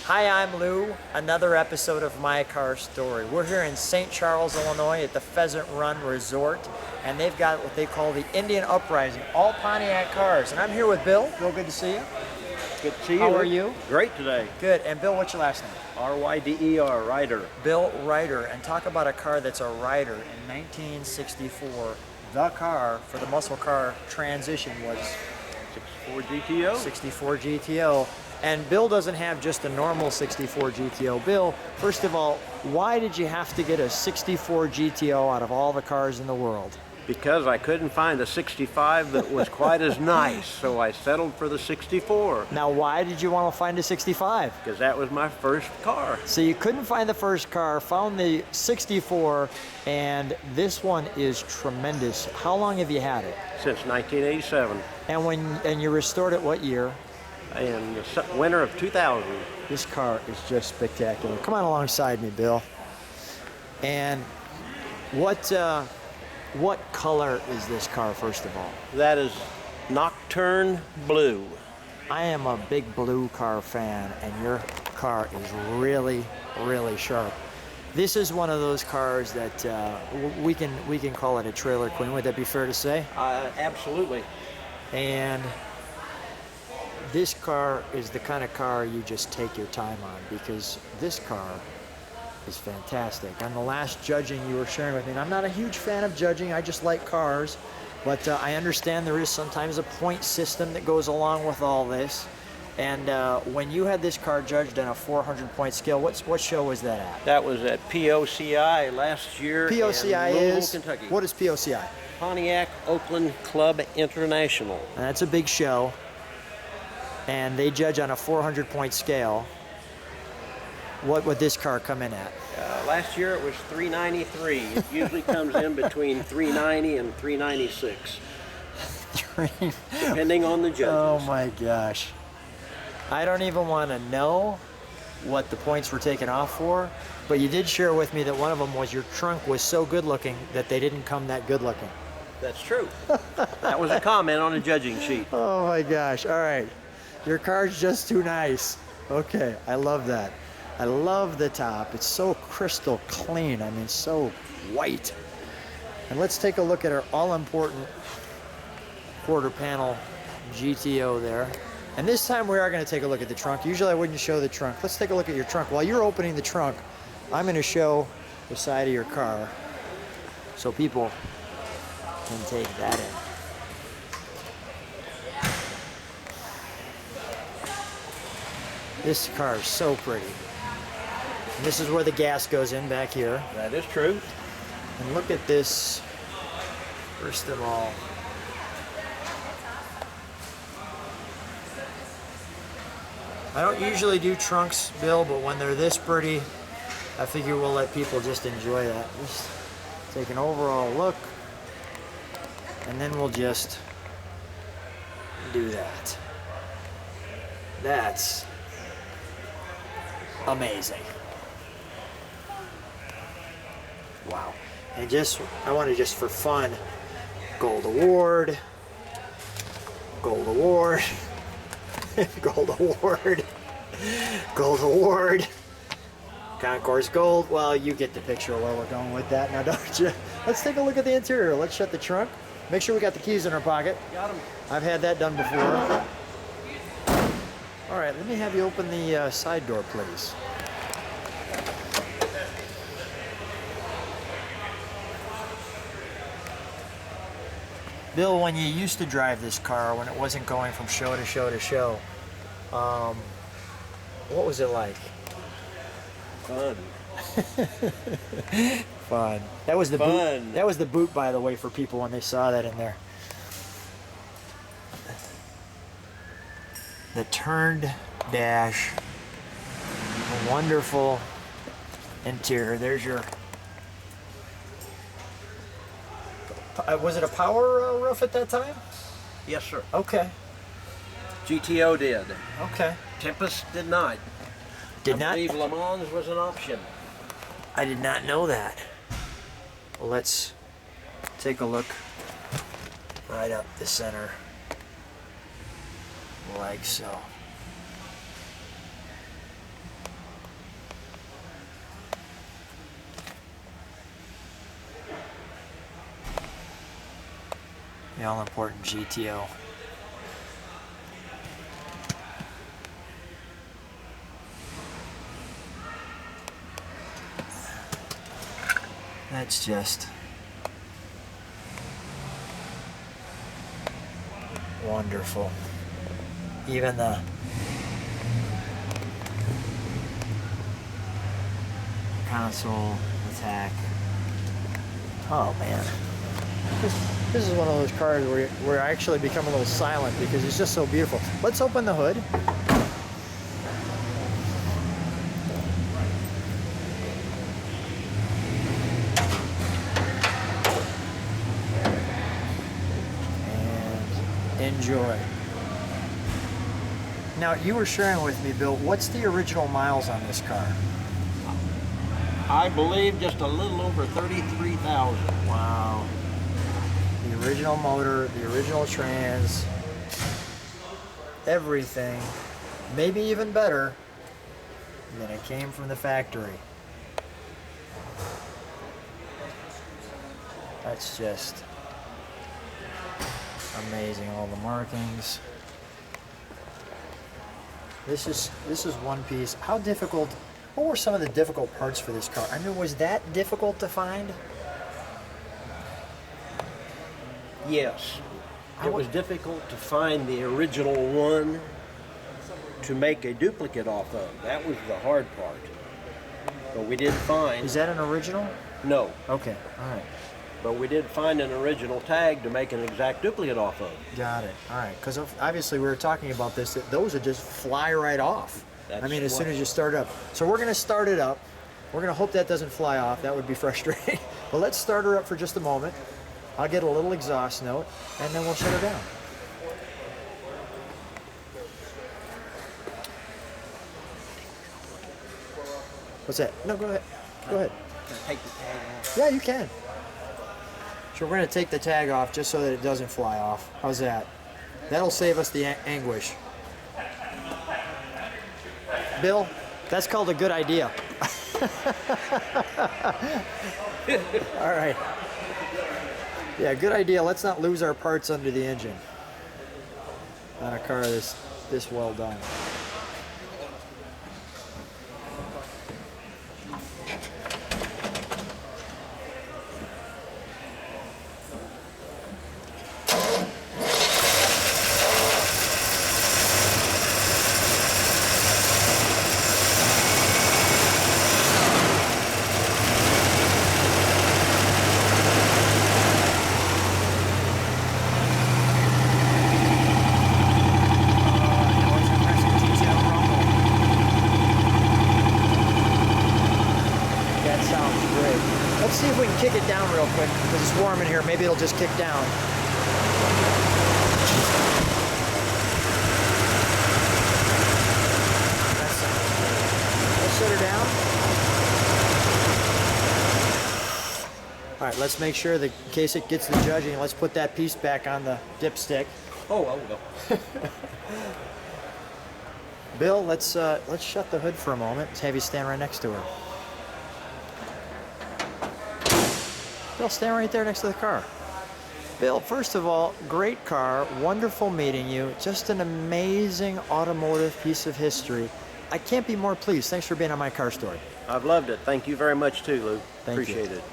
Hi, I'm Lou. Another episode of My Car Story. We're here in St. Charles, Illinois at the Pheasant Run Resort, and they've got what they call the Indian Uprising, all Pontiac cars. And I'm here with Bill. Bill, good to see you. Good to see you. How are you? Great today. Good. And Bill, what's your last name? R-Y-D-E-R, Ryder. Bill Ryder. And talk about a car that's a Ryder in 1964. The car for the muscle car transition was 64 GTO. 64 GTO. And Bill doesn't have just a normal 64 GTO. Bill, first of all, why did you have to get a 64 GTO out of all the cars in the world? Because I couldn't find a 65 that was quite as nice, so I settled for the 64. Now, why did you want to find a 65? Because that was my first car. So you couldn't find the first car, found the 64, and this one is tremendous. How long have you had it? Since 1987. And you restored it what year? In the winter of 2000. This car is just spectacular. Come on alongside me, Bill. And what color is this car, first of all? That is Nocturne blue. I am a big blue car fan, and your car is really, really sharp. This is one of those cars that we can call it a trailer queen. Would that be fair to say? Absolutely. And this car is the kind of car you just take your time on, because this car is fantastic. On the last judging you were sharing with me, and I'm not a huge fan of judging, I just like cars, but I understand there is sometimes a point system that goes along with all this. And when you had this car judged on a 400-point scale, what show was that at? That was at POCI last year POCI in Louisville, is? Kentucky. What is POCI? Pontiac Oakland Club International. And that's a big show. And they judge on a 400-point scale. What would this car come in at? Last year it was 393. It usually comes in between 390 and 396, depending on the judges. Oh my gosh. I don't even want to know what the points were taken off for, but you did share with me that one of them was your trunk was so good looking that they didn't come that good looking. That's true. That was a comment on a judging sheet. Oh my gosh. All right. Your car's just too nice. Okay, I love that. I love the top. It's so crystal clean. I mean, so white. And let's take a look at our all-important quarter panel GTO there. And this time we are going to take a look at the trunk. Usually I wouldn't show the trunk. Let's take a look at your trunk. While you're opening the trunk, I'm going to show the side of your car so people can take that in. This car is so pretty. And this is where the gas goes in back here. That is true. And look at this, first of all. I don't usually do trunks, Bill, but when they're this pretty, I figure we'll let people just enjoy that. Just take an overall look, and then we'll just do that. That's amazing. Wow. And I want to just for fun, gold award, gold award, gold award, gold award, Concourse gold. Well, you get the picture where we're going with that now, don't you? Let's take a look at the interior. Let's shut the trunk. Make sure we got the keys in our pocket. Got them. I've had that done before. All right, let me have you open the side door, please. Bill, when you used to drive this car, when it wasn't going from show to show to show, what was it like? Fun. Fun. That was the Fun. boot. That was the boot, by the way, for people when they saw that in there. The turned dash, a wonderful interior. There's your. Was it a power roof at that time? Yes, sir. Okay. GTO did. Okay. Tempest did not. Did I not. believe Le Mans was an option. I did not know that. Well, let's take a look right up the center, like so. The all-important GTO. That's just wonderful. Even the console attack. Oh man. This is one of those cars where I actually become a little silent because it's just so beautiful. Let's open the hood. And enjoy. Now, you were sharing with me, Bill, what's the original miles on this car? I believe just a little over 33,000. Wow. The original motor, the original trans, everything, maybe even better than it came from the factory. That's just amazing, all the markings. This is one piece. How difficult, what were some of the difficult parts for this car? I mean, was that difficult to find? Yes. It was difficult to find the original one to make a duplicate off of. That was the hard part. But we did find... Is that an original? No. Okay, all right. But we did find an original tag to make an exact duplicate off of. Got it. All right. Because obviously we were talking about this, that those would just fly right off. I mean, as soon as you start up. So we're going to start it up. We're going to hope that doesn't fly off. That would be frustrating. But let's start her up for just a moment. I'll get a little exhaust note, and then we'll shut her down. What's that? No, go ahead. Go ahead. Take the tag off. Yeah, you can. So we're going to take the tag off just so that it doesn't fly off. How's that? That'll save us the anguish. Bill, that's called a good idea. All right. Yeah, good idea. Let's not lose our parts under the engine on a car this well done. Kick it down real quick because it's warm in here. Maybe it'll just kick down. Let's set her down. All right, let's make sure that in case it gets the judging, let's put that piece back on the dipstick. Oh, I will go. Bill, let's shut the hood for a moment. Let's have you stand right next to her. Bill, stand right there next to the car. Bill, first of all, great car, wonderful meeting you, just an amazing automotive piece of history. I can't be more pleased. Thanks for being on My Car Story. I've loved it. Thank you very much too, Lou. Thank you. Appreciate it.